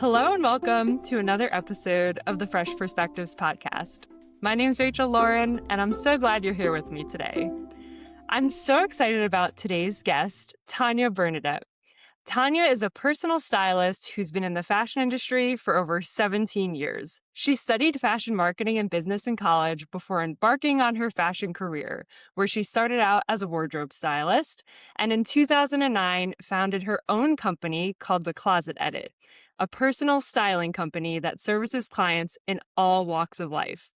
Hello and welcome to another episode of the Fresh Perspectives podcast. My name's Rachel Lauren, and I'm so glad you're here with me today. I'm so excited about today's guest, Tannya Bernadette. Tannya is a personal stylist who's been in the fashion industry for over 17 years. She studied fashion marketing and business in college before embarking on her fashion career, where she started out as a wardrobe stylist, and in 2009 founded her own company called The Closet Edit, a personal styling company that services clients in all walks of life.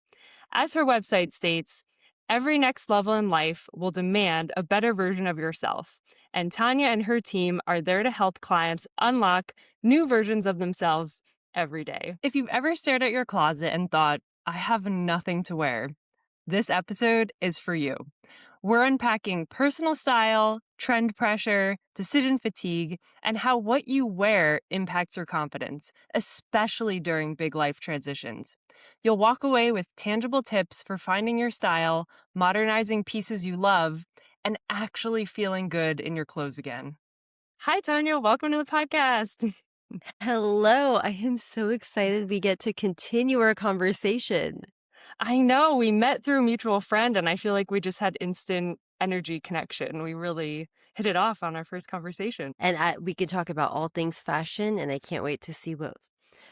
As her website states, every next level in life will demand a better version of yourself. And Tannya and her team are there to help clients unlock new versions of themselves every day. If you've ever stared at your closet and thought, I have nothing to wear, this episode is for you. We're unpacking personal style, trend pressure, decision fatigue, and how what you wear impacts your confidence, especially during big life transitions. You'll walk away with tangible tips for finding your style, modernizing pieces you love, and actually feeling good in your clothes again. Hi, Tannya. Welcome to the podcast. Hello. I am so excited we get to continue our conversation. I know. We met through a mutual friend, and I feel like we just had instant energy connection. We really hit it off on our first conversation. And we can talk about all things fashion, and I can't wait to see what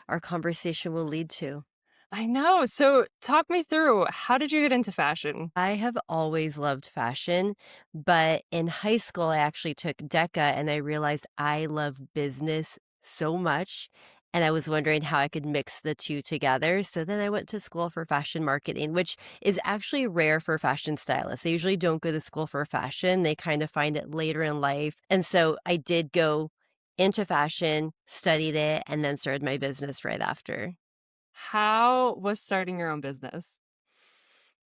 our conversation will lead to. I know. So talk me through, how did you get into fashion? I have always loved fashion, but in high school, I actually took DECA and I realized I love business so much. And I was wondering how I could mix the two together. So then I went to school for fashion marketing, which is actually rare for fashion stylists. They usually don't go to school for fashion. They kind of find it later in life. And so I did go into fashion, studied it, and then started my business right after. How was starting your own business?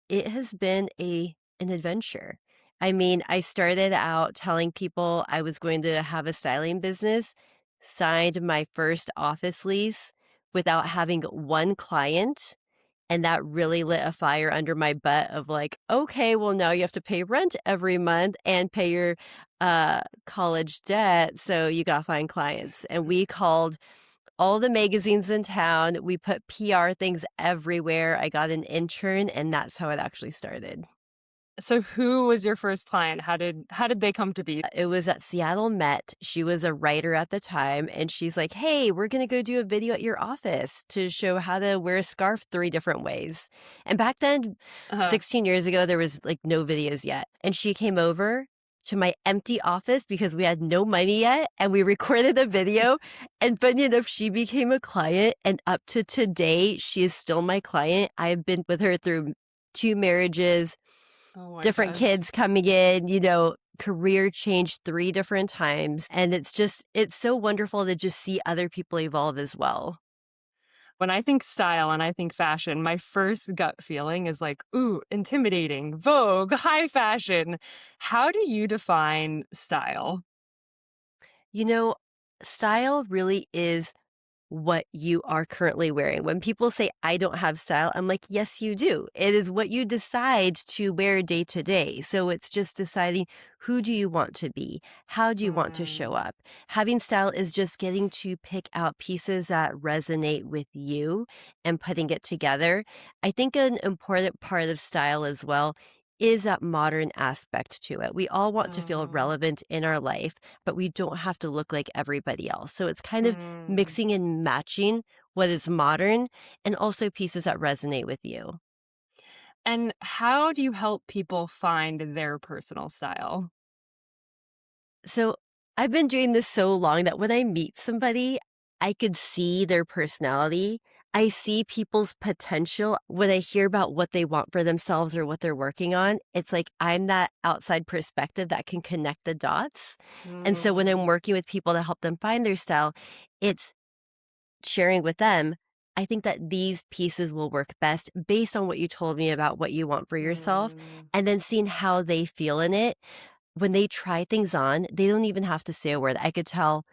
It has been an adventure. I mean, I started out telling people I was going to have a styling business, signed my first office lease without having one client. And that really lit a fire under my butt of like, okay, well, now you have to pay rent every month and pay your college debt. So you got to find clients. And we called all the magazines in town. We put PR things everywhere. I got an intern, and that's how it actually started. So who was your first client? How did they come to be? It was at Seattle Met. She was a writer at the time, and she's like, hey, we're going to go do a video at your office to show how to wear a scarf 3 different ways. And back then, 16 years ago, there was like no videos yet. And she came over to my empty office because we had no money yet, and we recorded a video. And funny enough, she became a client, and up to today, she is still my client. I have been with her through 2 marriages, different kids coming in, career change 3 different times. And it's so wonderful to just see other people evolve as well. When I think style and I think fashion, my first gut feeling is like, ooh, intimidating, Vogue, high fashion. How do you define style? Style really is what you are currently wearing. When people say, I don't have style, I'm like, yes, you do. It is what you decide to wear day to day. So it's just deciding, who do you want to be? How do you want to show up? Having style is just getting to pick out pieces that resonate with you and putting it together. I think an important part of style as well is that modern aspect to it. We all want to feel relevant in our life, but we don't have to look like everybody else. So it's kind of mixing and matching what is modern and also pieces that resonate with you. And how do you help people find their personal style? So I've been doing this so long that when I meet somebody, I could see their personality. I see people's potential when I hear about what they want for themselves or what they're working on. It's like I'm that outside perspective that can connect the dots. And so when I'm working with people to help them find their style, it's sharing with them, I think that these pieces will work best based on what you told me about what you want for yourself, and then seeing how they feel in it. When they try things on, they don't even have to say a word. I could tell,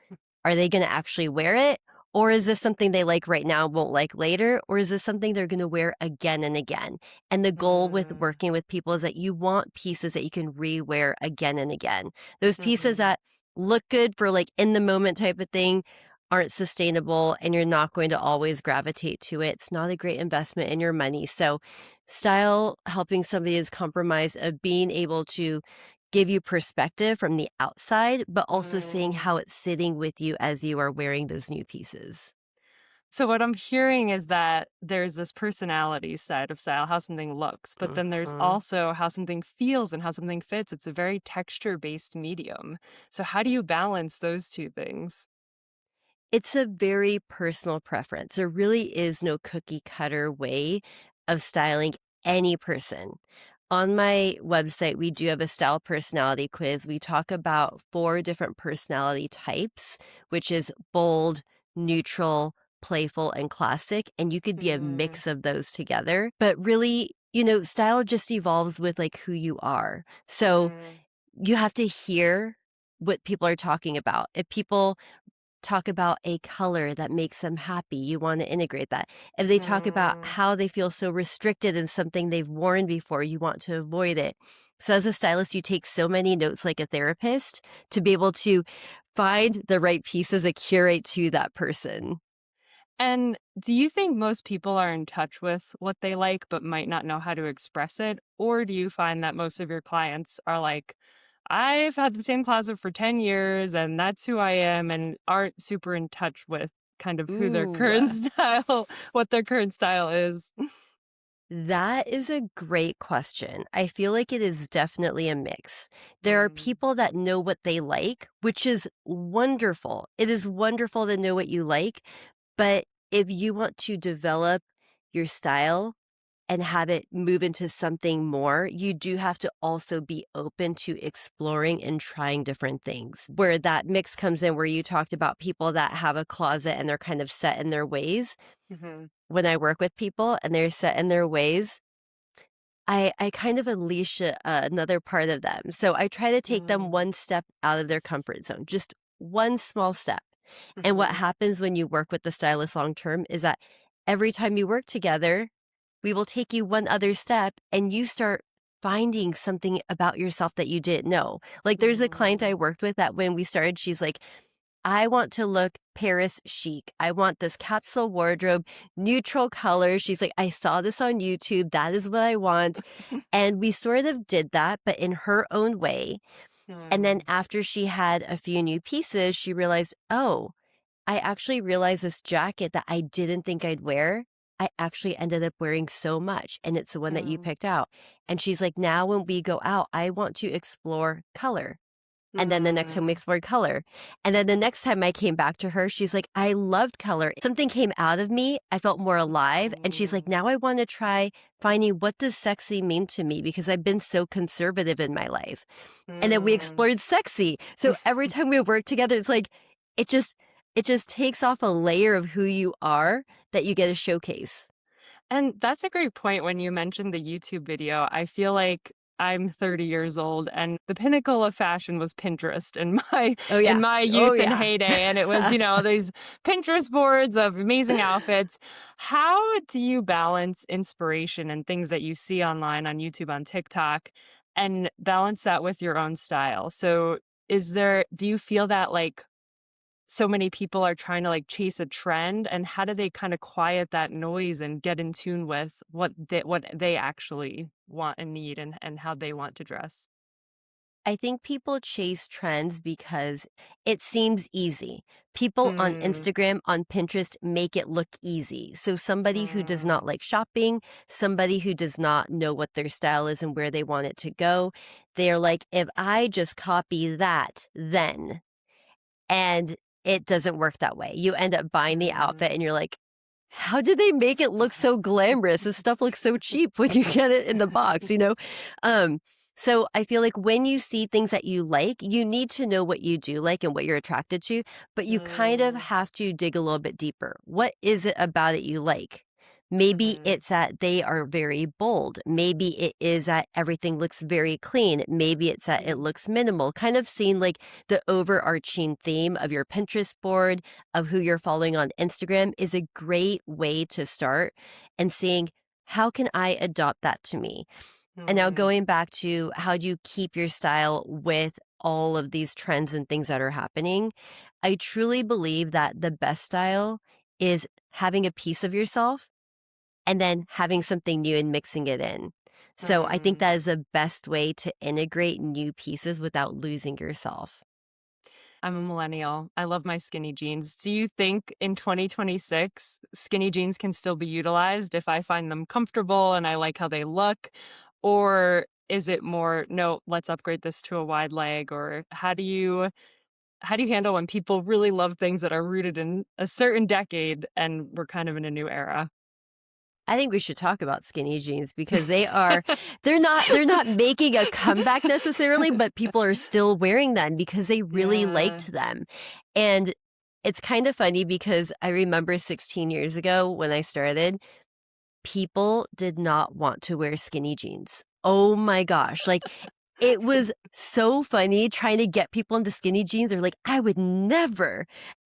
are they going to actually wear it? Or is this something they like right now, won't like later? Or is this something they're going to wear again and again? And the goal with working with people is that you want pieces that you can re-wear again and again. Those pieces that look good for like in the moment type of thing aren't sustainable and you're not going to always gravitate to it. It's not a great investment in your money. So, style helping somebody is compromise of being able to give you perspective from the outside, but also seeing Mm. how it's sitting with you as you are wearing those new pieces. So what I'm hearing is that there's this personality side of style, how something looks, but then there's Mhm. also how something feels and how something fits. It's a very texture-based medium. So how do you balance those two things? It's a very personal preference. There really is no cookie cutter way of styling any person. On my website, we do have a style personality quiz. We talk about 4 different personality types, which is bold, neutral, playful, and classic. And you could be a Mm, mix of those together. But really, style just evolves with like who you are. So mm, you have to hear what people are talking about. If people talk about a color that makes them happy, you want to integrate that. If they talk about mm. how they feel so restricted in something they've worn before, you want to avoid it. So as a stylist, you take so many notes like a therapist to be able to find the right pieces that curate to that person. And do you think most people are in touch with what they like but might not know how to express it? Or do you find that most of your clients are like, I've had the same closet for 10 years and that's who I am, and aren't super in touch with kind of who their Ooh, current style, what their current style is? that is a great question. I feel like it is definitely a mix. There are Mm, people that know what they like, which is wonderful. It is wonderful to know what you like. But if you want to develop your style and have it move into something more, you do have to also be open to exploring and trying different things. Where that mix comes in, where you talked about people that have a closet and they're kind of set in their ways. mhm, When I work with people and they're set in their ways, I kind of unleash another part of them. So I try to take them mm, one step out of their comfort zone, just one small step. And what mhm, happens when you work with the stylist long term is that every time you work together, we will take you one other step and you start finding something about yourself that you didn't know. Like there's a client I mm, worked with that when we started, she's like, I want to look Paris chic. I want this capsule wardrobe, neutral colors. She's like, I saw this on YouTube. That is what I want. And we sort of did that, but in her own way. And then mm, after she had a few new pieces, she realized, oh, I actually realized this jacket that I didn't think I'd wear, I actually ended up wearing so much, and it's the one that you mm, picked out. And she's like, now when we go out, I want to explore color. And then the next time we mm, explored color. And then the next time I came back to her, she's like, I loved color. Something came out of me. I felt more alive. And she's like, mm, now I want to try finding what does sexy mean to me because I've been so conservative in my life. And then we mm. explored sexy. So every time we work together, it's like it just it just takes off a layer of who you are that you get to showcase. And that's a great point when you mentioned the YouTube video. I feel like I'm 30 years old and the pinnacle of fashion was Pinterest in my Oh in yeah. my Oh youth and yeah. heyday, and it was, these Pinterest boards of amazing outfits. How do you balance inspiration and things that you see online on YouTube, on TikTok, and balance that with your own style? So, do you feel that like so many people are trying to like chase a trend, and how do they kind of quiet that noise and get in tune with what they actually want and need, and how they want to dress? I think people chase trends because it seems easy. People on Mm, Instagram, on Pinterest make it look easy. So somebody who does mm, not like shopping, somebody who does not know what their style is and where they want it to go, they're like, if I just copy that, then. And it doesn't work that way. You end up buying the outfit mm. and you're like, how did they make it look so glamorous? This stuff looks so cheap when you get it in the box? Um, so I feel like when you see things that you like, you need to know what you do like and what you're attracted to, but you kind of Mm, have to dig a little bit deeper. What is it about it you like? Maybe mhm, it's that they are very bold. Maybe it is that everything looks very clean. Maybe it's that it mm, looks minimal. Kind of seeing like the overarching theme of your Pinterest board, of who you're following on Instagram is a great way to start and seeing how can I adopt that to me? And now Mm, going back to how do you keep your style with all of these trends and things that are happening, I truly believe that the best style is having a piece of yourself and then having something new and mixing it in. So I think mm. that is the best way to integrate new pieces without losing yourself. I'm a millennial. I love my skinny jeans. Do you think in 2026 skinny jeans can still be utilized if I find them comfortable and I like how they look? Or is it more, no, let's upgrade this to a wide leg? Or how do you handle when people really love things that are rooted in a certain decade and we're kind of in a new era? I think we should talk about skinny jeans because they're not making a comeback necessarily, but people are still wearing them because they really Yeah. liked them. And it's kind of funny because I remember 16 years ago when I started, people did not want to wear skinny jeans. Oh my gosh. Like it was so funny trying to get people into skinny jeans. They're like, I would never.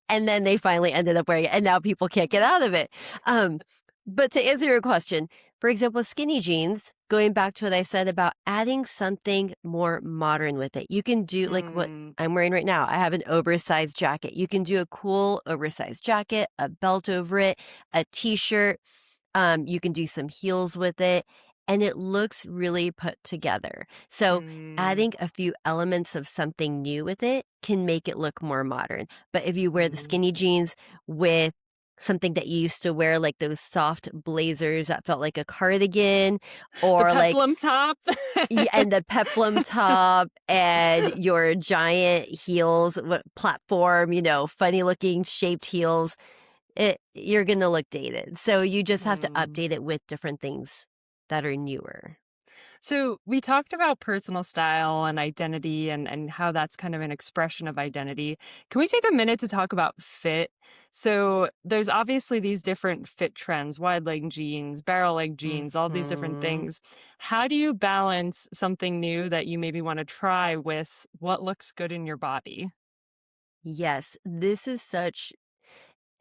And then they finally ended up wearing it, and now people can't get out of it. Um, but to answer your question, for example, skinny jeans, going back to what I said about adding something more modern with it, you can do like what Mm. I'm wearing right now. I have an oversized jacket. You can do a cool oversized jacket, a belt over it, a t-shirt. You can do some heels with it, and it looks really put together. So Mm. adding a few elements of something new with it can make it look more modern. But if you wear the Mm. skinny jeans with something that you used to wear, like those soft blazers that felt like a cardigan, The or like peplum top. and the peplum top and your giant heels, platform, funny looking shaped heels, you're gonna look dated. So you just have to Mm. update it with different things that are newer. So we talked about personal style and identity and how that's kind of an expression of identity. Can we take a minute to talk about fit? So there's obviously these different fit trends, wide leg jeans, barrel leg jeans, all these different Mhm. things. How do you balance something new that you maybe want to try with what looks good in your body? Yes, this is such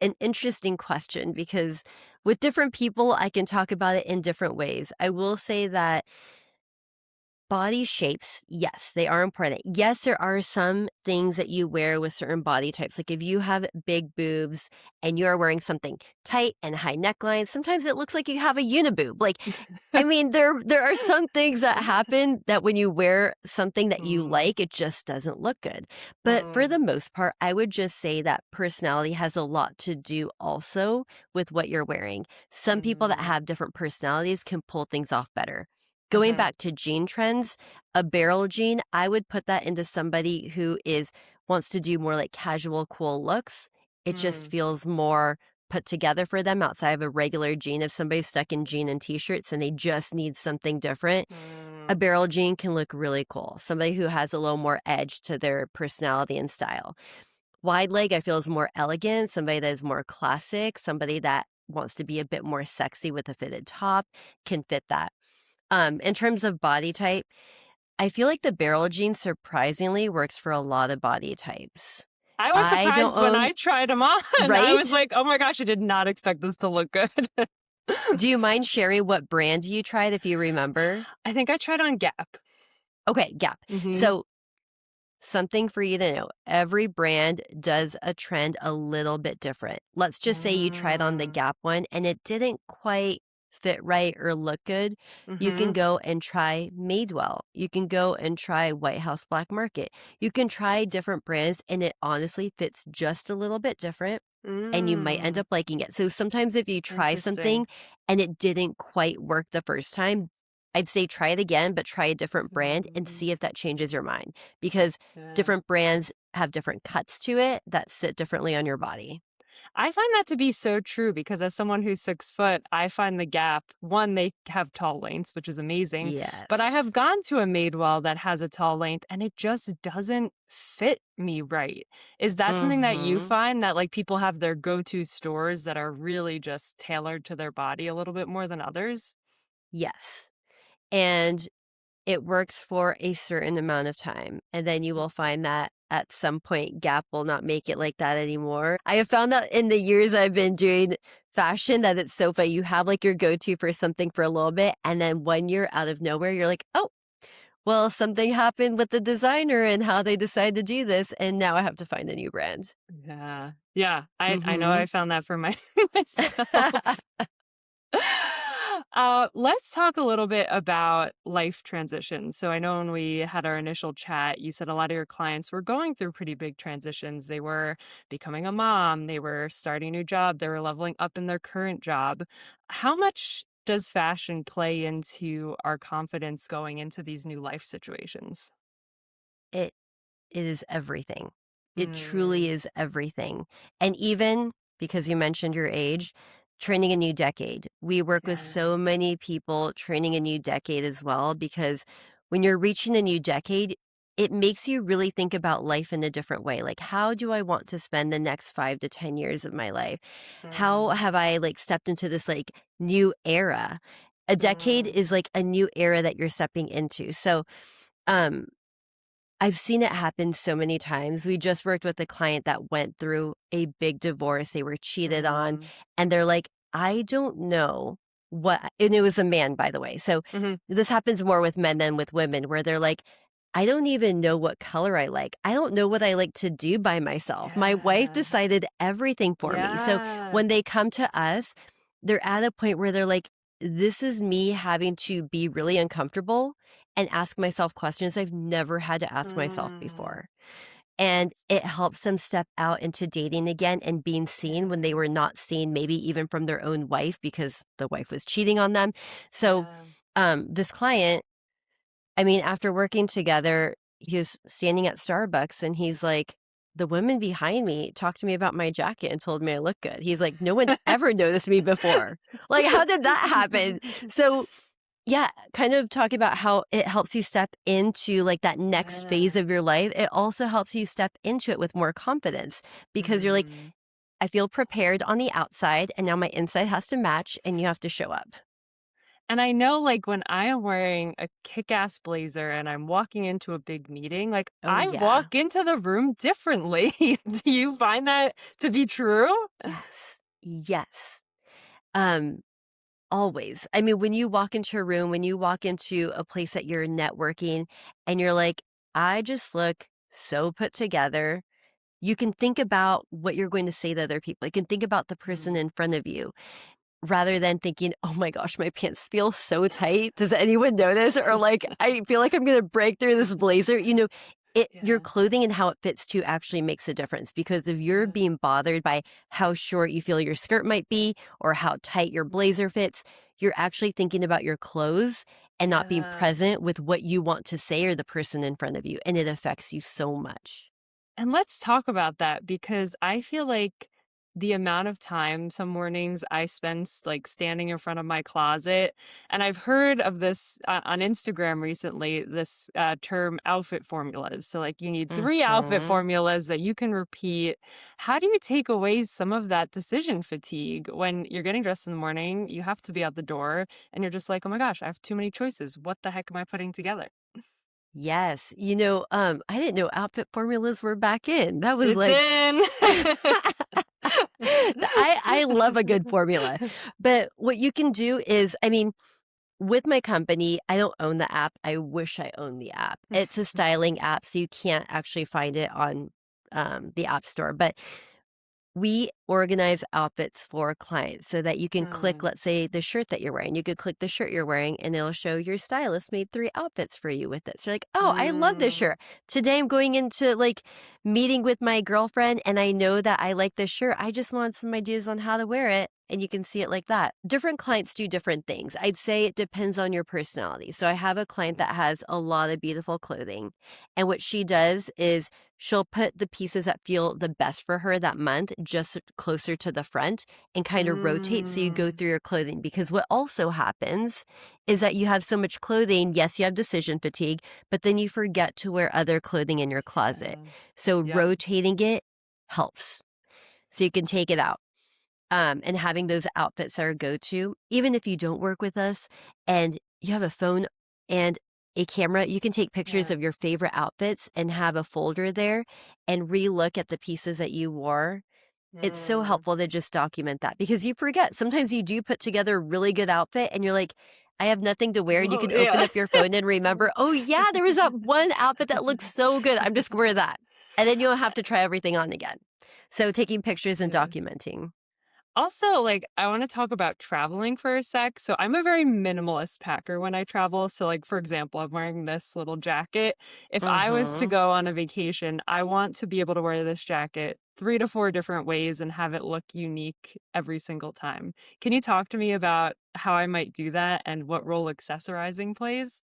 an interesting question because with different people, I can talk about it in different ways. I will say that body shapes, yes, they are important. Yes, there are some things that you wear with certain body types. Like if you have big boobs and you're wearing something tight and high neckline, sometimes it looks like you have a uniboob. Like, I mean, there are some things that happen that when you wear something that you Mm, like, it just doesn't look good. But for mm, the most part, I would just say that personality has a lot to do also with what you're wearing. Some people that mm, have different personalities can pull things off better. Going uh-huh, back to jean trends, a barrel jean, I would put that into somebody who wants to do more like casual, cool looks. It just mm, feels more put together for them outside of a regular jean. If somebody's stuck in jean and t-shirts and they just need something different, a mm, barrel jean can look really cool. Somebody who has a little more edge to their personality and style. Wide leg, I feel is more elegant. Somebody that is more classic, somebody that wants to be a bit more sexy with a fitted top can fit that. In terms of body type, I feel like the barrel jean surprisingly works for a lot of body types. I was I don't surprised when own I tried them on. I was right? like, "Oh my gosh, I did not expect this to look good." Do you mind sharing what brand you tried if you remember? I think I tried on Gap. Okay, Gap. Mhm. So something for you to know. Every brand does a trend a little bit different. Let's just say you tried on the Mm. Gap one and it didn't quite fit right or look good. You can Mhm. go and try Madewell. You can go and try White House Black Market. You can try different brands and it honestly fits just a little bit different and you might end Mm. up liking it. So sometimes if you try Interesting. something and it didn't quite work the first time, I'd say try it again, but try a different brand and Mm. see if that changes your mind because Yeah. different brands have different cuts to it that sit differently on your body. I find that to be so true because as someone who's 6 foot, I find the Gap, one, they have tall lengths, which is amazing. But I have Yes. gone to a Madewell that has a tall length and it just doesn't fit me right. Is that something that you Mhm. find that like people have their go-to stores that are really just tailored to their body a little bit more than others? Yes. And it works for a certain amount of time, and then you will find that at some point, Gap will not make it like that anymore. I have found that in the years I've been doing fashion that it's so funny. You have like your go-to for something for a little bit, and then 1 year out of nowhere, you're like, oh, well, something happened with the designer and how they decided to do this, and now I have to find a new brand. Yeah. Yeah. I know I Mhm. found that for myself. Let's talk a little bit about life transitions. So I know when we had our initial chat, you said a lot of your clients were going through pretty big transitions. They were becoming a mom, they were starting a new job, they were leveling up in their current job. How much does fashion play into our confidence going into these new life situations? It It is everything. It truly Mm, is everything. And even because you mentioned your age, training a new decade. We work with yeah. so many people training a new decade as well, because when you're reaching a new decade, it makes you really think about life in a different way. Like, how do I want to spend the next 5 to 10 years of my life? How Mm, have I like stepped into this like new era? A decade mm, is like a new era that you're stepping into. So, um, I've seen it happen so many times. We just worked with a client that went through a big divorce. They were cheated on, mm, and they're like, I don't know what, and it was a man, by the way. So mhm. this happens more with men than with women, where they're like, I don't even know what color I like. I don't know what I like to do by myself. My wife Yeah. decided everything for me. So Yeah. when they come to us, they're at a point where they're like, this is me having to be really uncomfortable and ask myself questions I've never had to ask myself Mm, before. And it helps them step out into dating again and being seen when they yeah. were not seen, maybe even from their own wife because the wife was cheating on them. So, Yeah. this client, I mean, after working together, he was standing at Starbucks and he's like, the woman behind me talked to me about my jacket and told me I look good. He's like, no one ever noticed me before. Like, how did that happen? So, yeah, kind of talk about how it helps you step into like that next phase Yeah. of your life. It also helps you step into it with more confidence because you're like, Mm. I feel prepared on the outside and now my inside has to match and you have to show up. And I know, like, when I am wearing a kick-ass blazer and I'm walking into a big meeting, like, Oh, I yeah. walk into the room differently. Do you find that to be true? Yes. Yes. Um, Always. I mean, when you walk into a room, when you walk into a place that you're networking and you're like, I just look so put together. You can think about what you're going to say to other people. You can think about the person Mm. in front of you rather than thinking, oh my gosh, my pants feel so tight. Does anyone notice? Or like, I feel like I'm going to break through this blazer. Your Yeah. clothing and how it fits too actually makes a difference because if you're Yeah. being bothered by how short you feel your skirt might be or how tight your blazer fits, you're actually thinking about your clothes and not being Yeah. present with what you want to say or the person in front of you. And it affects you so much. And let's talk about that because I feel like the amount of time some mornings I spend like standing in front of my closet, and I've heard of this on Instagram recently, this term outfit formulas. So, like, you need three outfit Hmm. formulas that you can repeat. How do you take away some of that decision fatigue when you're getting dressed in the morning? You have to be out the door, and you're just like, oh my gosh, I have too many choices. What the heck am I putting together? Yes. I didn't know outfit formulas were back in. That was It's like in. I love a good formula. But what you can do is, I mean, with my company, I don't own the app. I wish I owned the app. It's a styling app, so you can't actually find it on the App Store. But we organize outfits for clients so that you can click, Mm, let's say, the shirt that you're wearing. You could click the shirt you're wearing and it'll show your stylist made 3 outfits for you with it. So you're like, oh, I love this mm, shirt. Today I'm going into like meeting with my girlfriend and I know that I like this shirt. I just want some ideas on how to wear it. And you can see it like that. Different clients do different things. I'd say it depends on your personality. So I have a client that has a lot of beautiful clothing. And what she does is she'll put the pieces that feel the best for her that month just closer to the front and kind of rotate so you go mm. through your clothing. Because what also happens is that you have so much clothing. Yes, you have decision fatigue, but then you forget to wear other clothing in your closet. Yeah. So Yep. rotating it helps. So you can take it out. And having those outfits that are go-to, even if you don't work with us and you have a phone and a camera, you can take pictures Yeah. of your favorite outfits and have a folder there and re-look at the pieces that you wore It's so Mm. helpful to just document that because you forget. Sometimes you do put together a really good outfit and you're like, I have nothing to wear. And you Well, can open yeah. up your phone and remember, oh, yeah, there was that one outfit that looks so good. I'm just going to wear that. And then you don't have to try everything on again. So taking pictures and Yeah. documenting. Also, like, I want to talk about traveling for a sec. So, I'm a very minimalist packer when I travel. So, like, for example, I'm wearing this little jacket. If I was to Mm-hmm. go on a vacation, I want to be able to wear this jacket 3 to 4 different ways and have it look unique every single time. Can you talk to me about how I might do that and what role accessorizing plays?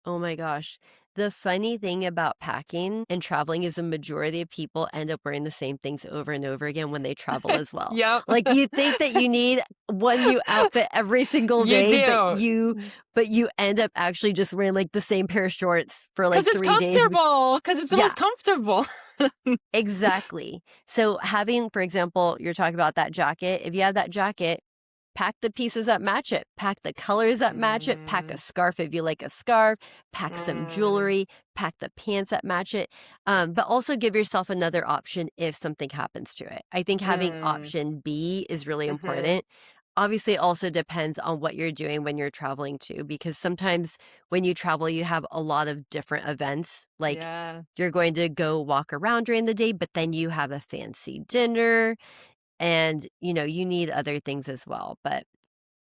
Oh my gosh. The funny thing about packing and traveling is a majority of people end up wearing the same things over and over again when they travel as well. Yep. Like you think that you need one new outfit every single You day, but do. you end up actually just wearing like the same pair of shorts for Because like it's 3 days. comfortable. Because it's the Yeah, most comfortable. exactly. So having, for example, you're talking about that jacket. If you have that jacket, pack the pieces that match it, pack the colors that match it, pack a Mm, scarf if you like a scarf, pack some mm, jewelry, pack the pants that match it. But also give yourself another option if something happens to it. I think having mm, option B is really mhm. important. Obviously, it also depends on what you're doing when you're traveling too, because sometimes when you travel, you have a lot of different events. Like Yeah. you're going to go walk around during the day, but then you have a fancy dinner and, you need other things as well, but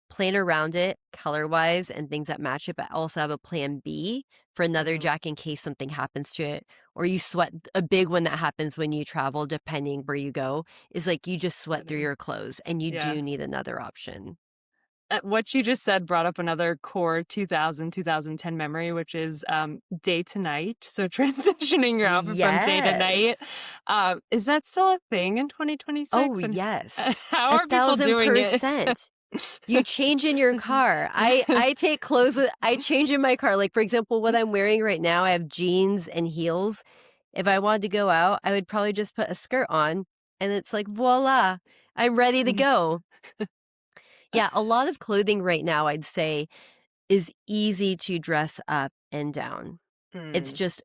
plan around it color-wise and things that match it, but also have a plan B for another Mhm. jacket in case something happens to it, or you sweat. A big one that happens when you travel, depending where you go, is like you just sweat through Sweating. your clothes and you Yeah. do need another option. What you just said brought up another core 2010 memory, which is, day to night. So transitioning your outfit from day to night. Yes. Is that still a thing in Oh, 2026? And yes. how are people doing it? 1,000%. You change in your car. I take clothes that I change in my car. Like, for example, what I'm wearing right now, I have jeans and heels. If I wanted to go out, I would probably just put a skirt on, and it's like, voila, I'm ready to go. Yeah, a lot of clothing right now, I'd say, is easy to dress up and down. It's Mm, just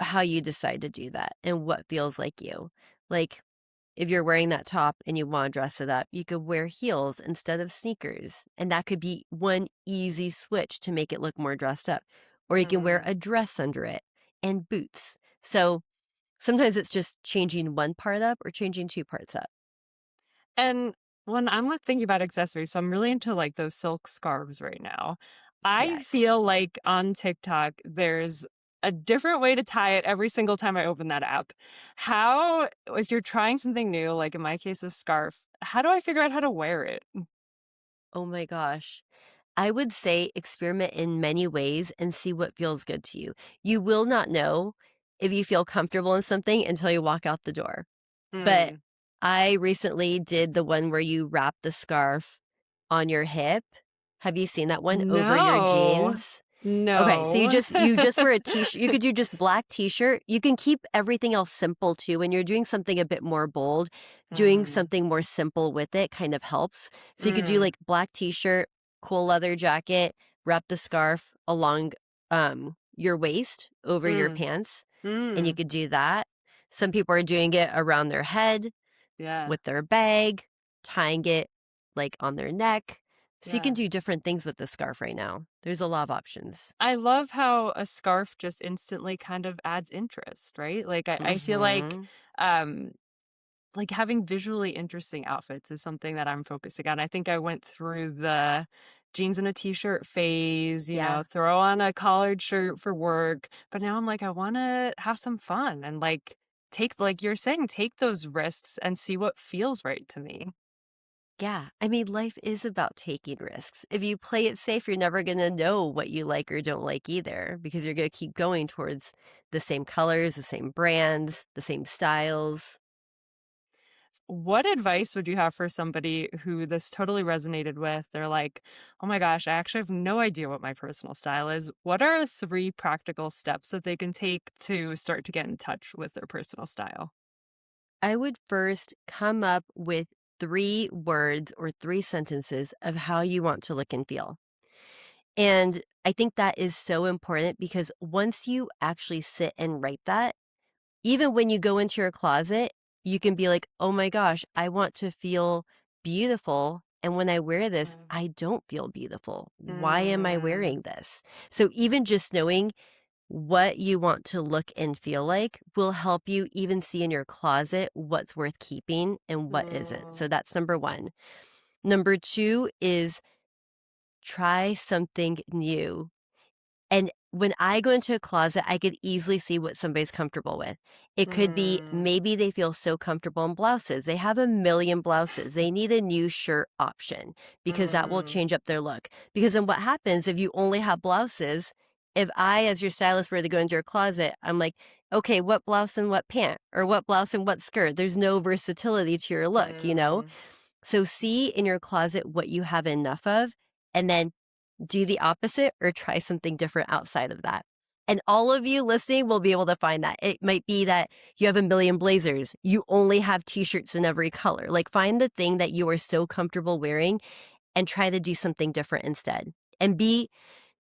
how you decide to do that and what feels like you. Like, if you're wearing that top and you want to dress it up, you could wear heels instead of sneakers. And that could be one easy switch to make it look more dressed up. Or you can wear mm. a dress under it and boots. So sometimes it's just changing one part up or changing two parts up. And when I'm, like, thinking about accessories, so I'm really into, like, those silk scarves right now. I Yes. feel like on TikTok, there's a different way to tie it every single time I open that app. How if you're trying something new, like in my case, a scarf, how do I figure out how to wear it? Oh my gosh. I would say experiment in many ways and see what feels good to you. You will not know if you feel comfortable in something until you walk out the door. But Mm. I recently did the one where you wrap the scarf on your hip. Have you seen that one over your No. jeans? Okay, so you No. just wear a t-shirt. You could do just black t-shirt. You can keep everything else simple too. When you're doing something a bit more bold, doing Mm. something more simple with it kind of helps. So you could do Mm. like black t-shirt, cool leather jacket, wrap the scarf along your waist over your Mm. pants, and you Mm. could do that. Some people are doing it around their head Yeah. with their bag, tying it like on their neck. So you can Yeah. do different things with the scarf right now. There's a lot of options. I love how a scarf just instantly kind of adds interest, right? I feel Mhm. um like having visually interesting outfits is something that I'm focusing on. I think I went through the jeans and a t-shirt phase, Yeah. throw on a collared shirt for work, but now I'm like I want to have some fun and like take like you're saying take those risks and see what feels right to me. Yeah. I mean, life is about taking risks. If you play it safe, you're never going to know what you like or don't like either because you're going to keep going towards the same colors, the same brands, the same styles. What advice would you have for somebody who this totally resonated with? They're like, oh my gosh, I actually have no idea what my personal style is. What are 3 practical steps that they can take to start to get in touch with their personal style? I would first come up with 3 words or 3 sentences of how you want to look and feel. And I think that is so important because once you actually sit and write that, even when you go into your closet, you can be like, oh my gosh, I want to feel beautiful. And when I wear this, I don't feel beautiful. Why am I Mm, wearing this? So even just knowing what you want to look and feel like will help you even see in your closet what's worth keeping and what isn't. mm, So that's number one. Number two is try something new. And when I go into a closet, I could easily see what somebody's comfortable with. It could be mm, maybe they feel so comfortable in blouses. They have a million blouses. They need a new shirt option because that will mm, change up their look. Because then what happens if you only have blouses? If I, as your stylist, were to go into your closet, I'm like, okay, what blouse and what pant or what blouse and what skirt? There's no versatility to your look, you know? mm. So see in your closet what you have enough of and then do the opposite or try something different outside of that. And all of you listening will be able to find that. It might be that you have a million blazers. You only have t-shirts in every color. Like find the thing that you are so comfortable wearing and try to do something different instead. And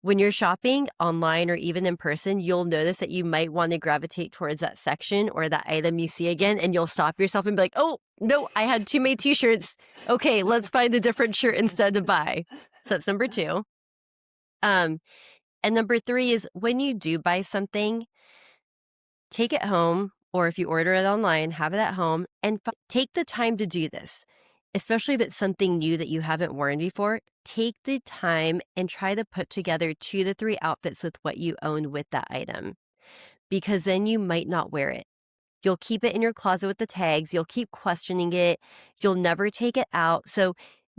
when you're shopping online or even in person, you'll notice that you might want to gravitate towards that section or that item you see again, and you'll stop yourself and be like, oh, no, I had too many t-shirts. Okay, let's find a different shirt instead to buy. So that's number two. Um, and number three is when you do buy something, take it home, or if you order it online, have it at home and take the time to do this. Especially if it's something new that you haven't worn before, take the time and try to put together 2 to 3 outfits with what you own with that item, because then you might not wear it. You'll keep it in your closet with the tags. You'll keep questioning it. You'll never take it out. So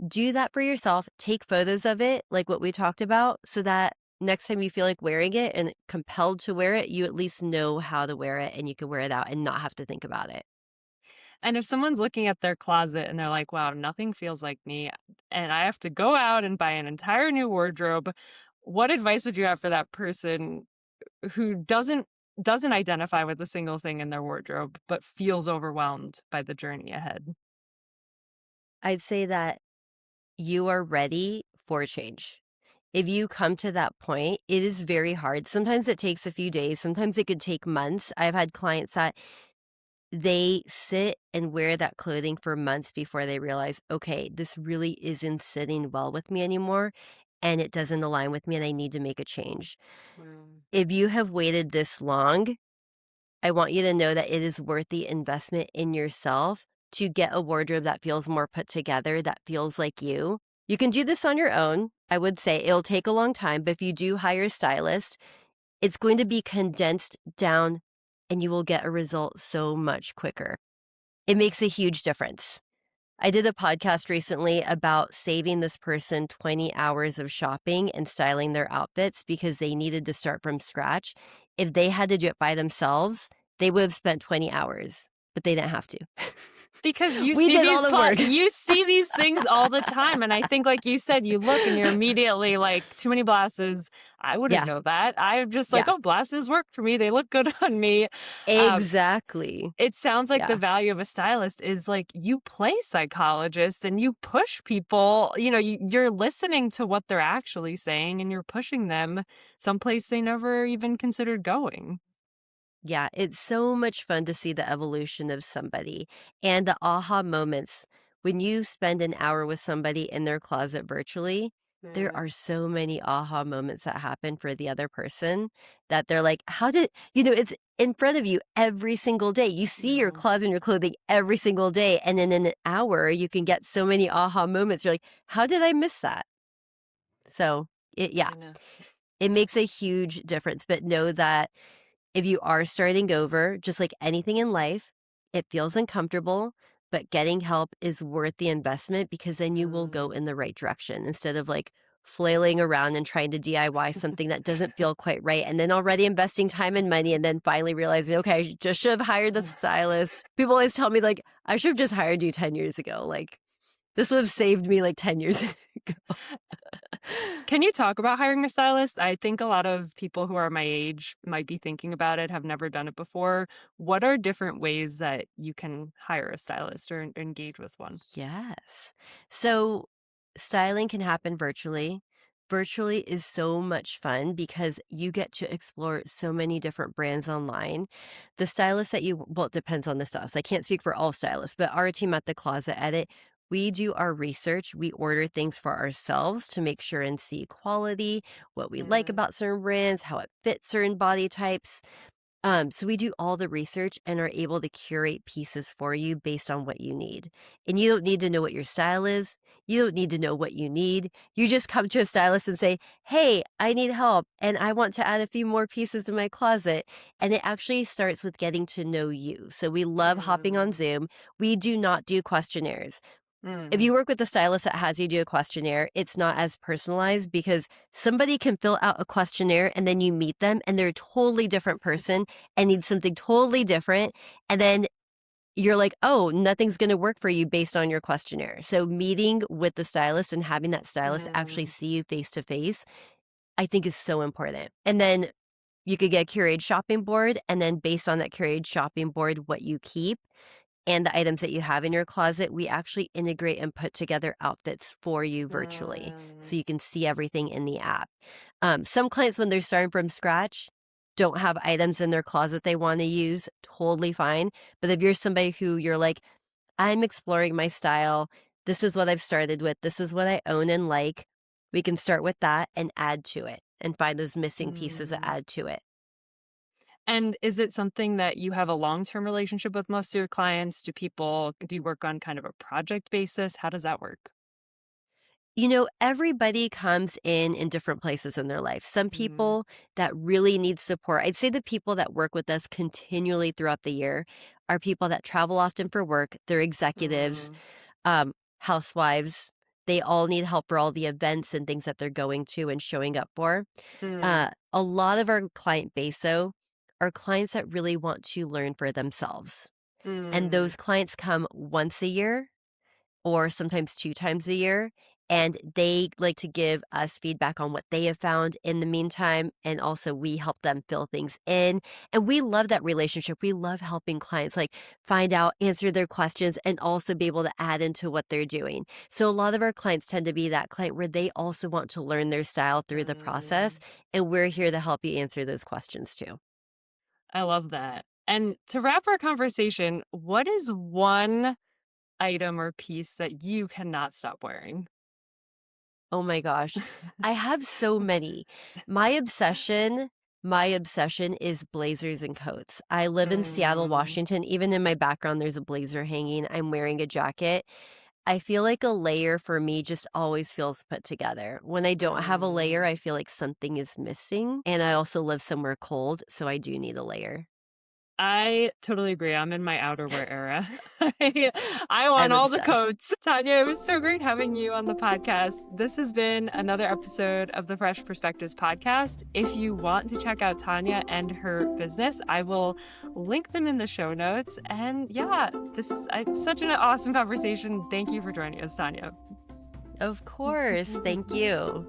do that for yourself. Take photos of it, like what we talked about, so that next time you feel like wearing it and compelled to wear it, you at least know how to wear it and you can wear it out and not have to think about it. And if someone's looking at their closet and they're like, wow, nothing feels like me, and I have to go out and buy an entire new wardrobe, what advice would you have for that person who doesn't identify with a single thing in their wardrobe, but feels overwhelmed by the journey ahead? I'd say that you are ready for change. If you come to that point, it is very hard. Sometimes it takes a few days, sometimes it could take months. I've had clients that they sit and wear that clothing for months before they realize, okay, this really isn't sitting well with me anymore and it doesn't align with me and I need to make a change. Mm, If you have waited this long, I want you to know that it is worth the investment in yourself to get a wardrobe that feels more put together, that feels like you. You can do this on your own. I would say it'll take a long time, but if you do hire a stylist, it's going to be condensed down and you will get a result so much quicker. It makes a huge difference. I did a podcast recently about saving this person 20 hours of shopping and styling their outfits because they needed to start from scratch. If they had to do it by themselves, they would have spent 20 hours, but they didn't have to. because We did all the work. you see these things all the time, and I think, like you said, you look and you're immediately like, too many blouses. I wouldn't Yeah, know that. I'm just like, yeah, oh, blouses work for me. They look good on me. Um, exactly. it sounds like the Yeah. value of a stylist is like you play psychologist and you push people. You're listening to what they're actually saying and you're pushing them someplace they never even considered going. Yeah, it's so much fun to see the evolution of somebody and the aha moments. When you spend an hour with somebody in their closet virtually, there Mm, are so many aha moments that happen for the other person that they're like, it's in front of you every single day. You see your mm, closet and your clothing every single day. And in an hour, you can get so many aha moments. You're like, how did I miss that? So, yeah, I know. it makes a huge difference. But know that if you are starting over, just like anything in life, it feels uncomfortable, but getting help is worth the investment because then you will go Mm. in the right direction instead of like flailing around and trying to DIY something that doesn't feel quite right. And then already investing time and money and then finally realizing, okay, I just should have hired the stylist. People always tell me, like, I should have just hired you 10 years ago. Like, this would have saved me like 10 years ago. Can you talk about hiring a stylist? I think a lot of people who are my age might be thinking about it, have never done it before. What are different ways that you can hire a stylist or engage with one? Yes. So styling can happen virtually. Virtually is so much fun because you get to explore so many different brands online. The stylist that well, it depends on the stylist. I can't speak for all stylists, but our team at the Closet Edit, we do our research. We order things for ourselves to make sure and see quality, what we like Mm, about certain brands, how it fits certain body types. So we do all the research and are able to curate pieces for you based on what you need. And you don't need to know what your style is. You don't need to know what you need. You just come to a stylist and say, "Hey, I need help and I want to add a few more pieces to my closet." And it actually starts with getting to know you. So we love hopping on mm, Zoom. We do not do questionnaires. If mm, you work with a stylist that has you do a questionnaire, it's not as personalized because somebody can fill out a questionnaire and then you meet them and they're a totally different person and need something totally different. And then you're like, oh, nothing's going to work for you based on your questionnaire. So meeting with the stylist and having that stylist actually mm, see you face to face, I think is so important. And then you could get a curated shopping board. And then based on that curated shopping board, what you keep and the items that you have in your closet, we actually integrate and put together outfits for you virtually so mm, you can see everything in the app. Some clients, when they're starting from scratch, don't have items in their closet they want to use, totally fine. But if you're somebody who you're like, I'm exploring my style, this is what I've started with, this is what I own and like, we can start with that and add to it and find those missing pieces that mm. add to it. And is it something that you have a long-term relationship with most of your clients? Do you work on kind of a project basis? How does that work? Everybody comes in different places in their life. Some Mm, people that really need support, I'd say the people that work with us continually throughout the year are people that travel often for work. They're executives, mm, housewives. They all need help for all the events and things that they're going to and showing up for. mm, A lot of our client base, though, are clients that really want to learn for themselves. And mm, those clients come once a year or sometimes 2 times a year, and they like to give us feedback on what they have found in the meantime, and also we help them fill things in, and we love that relationship. We love helping clients, like, find out, answer their questions, and also be able to add into what they're doing. So a lot of our clients tend to be that client where they also want to learn their style through the process, mm. and we're here to help you answer those questions too. I love that. And to wrap our conversation, what is one item or piece that you cannot stop wearing? Oh my gosh. I have so many. My obsession my obsession is blazers and coats. I live in Seattle, Mm, Washington. Even in my background, there's a blazer hanging. I'm wearing a jacket. I feel like a layer for me just always feels put together. When I don't have a layer, mm. I feel like something is missing. And I also live somewhere cold, so I do need a layer. I totally agree. I'm in my outerwear era. I, I want I'm all the obsessed. coats. Tanya, it was so great having you on the podcast. This has been another episode of the Fresh Perspectives podcast. If you want to check out Tanya and her business, I will link them in the show notes. And yeah, this is such an awesome conversation. Thank you for joining us, Tanya. Of course. Thank you.